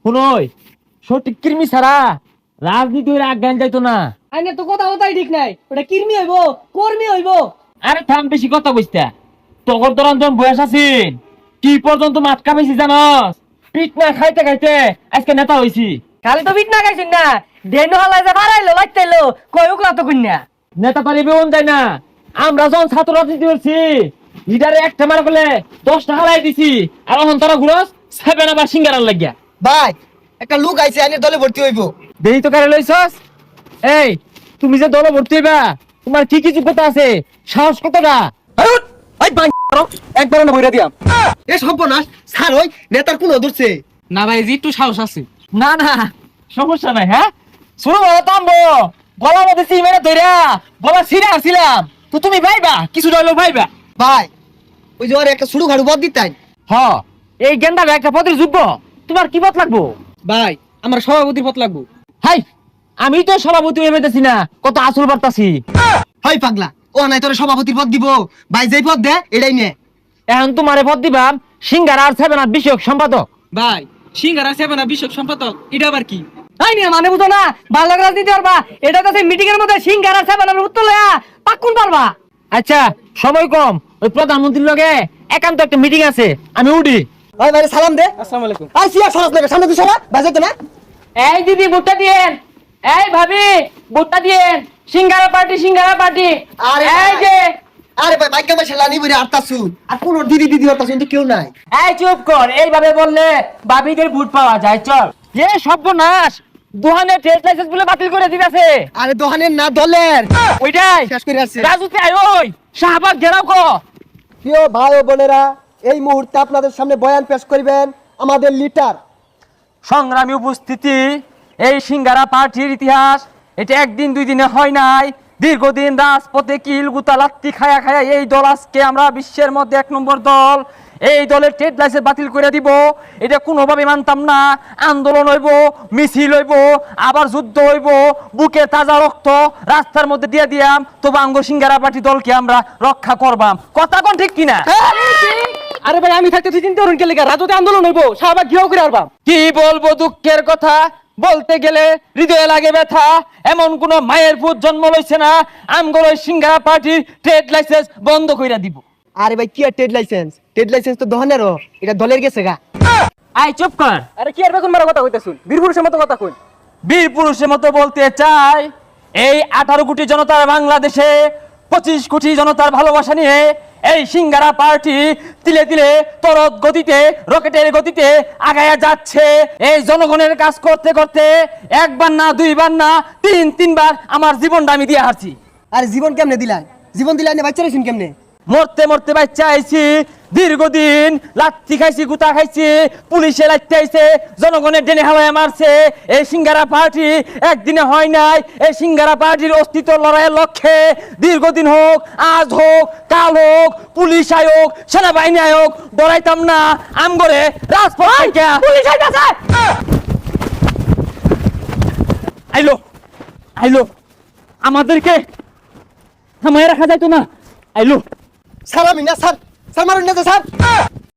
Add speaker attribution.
Speaker 1: শুনই সঠিক কৃমি ছাড়া রাজনীতি হইলে আজ্ঞান যাইতো না।
Speaker 2: আইনে তো কথা কথাই ঠিক নাই, ওটা কির্মি হইব কর্মী হইব।
Speaker 1: আরে থাম, বেশি কথা কইস্তা। তখন তোর যখন বয়স আছিস কি পর্যন্ত মাতকা পেয়েছি জানস? পিট না খাইতে খাইতে আজকে নেতা হইছি।
Speaker 2: খালি তো বিট না গাইছেন না, দেনো হালাই যে বাড়াইলো লাগতাইলো কই উকলা তো কইনা।
Speaker 1: নেতা পারিবে মন যায় না। আমরা যখন ছাত্র রাজনীতি করছি লিডারে একটা মারা বলে 10 টাকা লাই দিছি, আর এখন তোরা ঘুরস 7 আবার সিঙ্গারার লাগিয়া।
Speaker 3: ভাই একটা লোক আইছে আইনের দলে ভর্তি হইব।
Speaker 1: দেই তো কারে লইছস? এই তুমি যে দলে ভর্তি হইবা তোমার কি কি যোগ্যতা আছে? সাহস কতটা?
Speaker 3: এই বাই একবার না বইরা দিয়াম। এ সর্বনাশ স্যার ওই নেতার কোন ধরছে
Speaker 2: না ভাই জি একটু সাহস আছে।
Speaker 1: না না সমস্যা নাই। হ্যাঁ শুরু থামবো, গলা মধ্যে সিমেরে ধইরা গলা ছিঁড়ে আসছিলাম তো তুমি ভাইবা কিছু ডায়লগ ভাইবা।
Speaker 3: ভাই ওই যে ওর একটা শুরু খাড়ু বদ দিতেন।
Speaker 1: হ এই গেন্দা একটা পদের যোগ্য, তোমার কি পথ লাগবো?
Speaker 2: ভাই আমার সভাপতির পদ লাগবো।
Speaker 1: হাই আমি তো সভাপতি হয়ে পেতেছি না, কত আসল বার্তাছি।
Speaker 3: হয় পাগলা ও নাই তোর সভাপতির পদ দিব। ভাই যেই পদ দে এটাই নে।
Speaker 1: এখন তোমারে পদ দিবাম সিঙ্গার আর 7 আর বিষয়ক সম্পাদক।
Speaker 2: ভাই সিঙ্গারা সেবনা বিষয়ক সম্পাদক এটা আবার কি? তাই নিয়ে মানে বুঝো না, ভালো রাজনীতি পারবা এটা তো মিটিং এর মধ্যে সিঙ্গারা সেবনার উত্তর লয়া পাক্কুন পারবা।
Speaker 1: আচ্ছা সময় কম, ওই প্রধানমন্ত্রীর লগে একান্ত একটা মিটিং আছে, আমি উঠি।
Speaker 3: ভাই ভাই সালাম দে।
Speaker 2: আসসালামু আলাইকুম।
Speaker 3: আর সিয়া সরাস নেবে সামনে তুই সরা বাজে তো না।
Speaker 1: এই দিদি ভোটটা দিয়েন, এই ভাবি ভোটটা দিয়েন, সিঙ্গারা পার্টি সিঙ্গারা পার্টি।
Speaker 3: আরে
Speaker 1: এই
Speaker 3: ভাই।
Speaker 1: যে
Speaker 3: আরে ভাই বাইক কামে ছেলা নি বইরা আটতাছু আর কোন দিদি দিদি হতাছু কিন্তু কেউ নাই।
Speaker 1: এই চুপ কর, এইভাবে বললে ভাবিদের ভোট পাওয়া যায়। চল এ সর্বনাশ, দোহানের ট্রেড লাইসেন্স বলে বাতিল করে দিতেছে।
Speaker 3: আরে দোহানের না দলের
Speaker 1: ওইটাই
Speaker 3: শেষ করে আছে।
Speaker 1: রাজুতে আয়, ওই শাহবাগ ঘেরাও কর।
Speaker 3: প্রিয় ভাই ও বোনেরা এই মুহূর্তে আপনাদের সামনে বয়ান পেশ করিবেন আমাদের লিডার।
Speaker 1: সংগ্রামী উপস্থিতি, এই সিঙ্গারা পার্টির ইতিহাস এটা একদিন দুই দিনে হয় নাই, দীর্ঘদিন রাজপথে কিল গুতা লাত্তি খায়া খায়া এই দল আজকে আমরা বিশ্বের মধ্যে 1 নম্বর দল। এই দলের ট্রেড লাইসেন্স বাতিল করে দিব, এটা কোনোভাবে মানতাম না। আন্দোলন হইব, মিছিল হইব, আবার যুদ্ধ হইব, বুকে তাজা রক্ত রাস্তার মধ্যে দিয়ে দিয়াম, তবু আঙ্গ সিঙ্গারা পার্টি দলকে আমরা রক্ষা করবাম। কথা কোন ঠিক কিনা?
Speaker 2: আরে ভাই আমি থাকতে তুই চিন্তা করুন কে লেগা রাজতে আন্দোলন হইব শাহবাগ ঘিরাও করে আরবা।
Speaker 1: কি বলবো দুঃখের কথা, বলতে গেলে হৃদয়ে লাগে ব্যথা। এমন কোন মায়ের পুত জন্ম লইছে না আমগো সিঙ্গারা পার্টির ট্রেড লাইসেন্স বন্ধ কইরা দিব।
Speaker 3: আরে ভাই কি আর ট্রেড লাইসেন্স? ট্রেড লাইসেন্স তো দোহানেরও, এটা দলের গেছে গা।
Speaker 1: আই চুপ কর।
Speaker 2: আরে কি আর বেগুন মারা কথা কইতাছুন, বীর পুরুষের মতো কথা কই।
Speaker 1: বীর পুরুষের মতো বলতে চাই, এই 18 কোটি জনতার বাংলাদেশে 25 কোটি জনতার ভালোবাসা নিয়ে এই সিঙ্গারা পার্টি তিলে তিলে তরত গতিতে রকেটের গতিতে আগায়া যাচ্ছে। এই জনগণের কাজ করতে করতে একবার না দুইবার না তিনবার আমার জীবনটা আমি দিয়ে হারছি।
Speaker 3: আরে জীবন কেমনে দিলেন? জীবন দিলেন বাচ্চা রইছেন কেমনে?
Speaker 1: মরতে মরতে বাচ্চা আইছি, দীর্ঘদিন লাত্তি খাইছি, গুতা খাইছি, পুলিশে লাত্তি আইছে, জনগণের ডেনে হাওয়ায় মারছে। এই সিঙ্গারা পার্টি একদিনে হয় নাই। এই সিঙ্গারা পার্টির অস্তিত্ব লড়াইয়ের লক্ষ্যে দীর্ঘদিন হোক, আজ হোক, কাল হোক, পুলিশ আয়োগ, সেনাবাহিনী আয়োগ ডরাইতাম না। আমগরে রাজপথ থেকে পুলিশ আইতাছে। আইলো আইলো, আমাদেরকে থামায় রাখা যাইতো না। আইলো
Speaker 3: স্যার আমি না স্যার, স্যার মারুন না তো স্যার।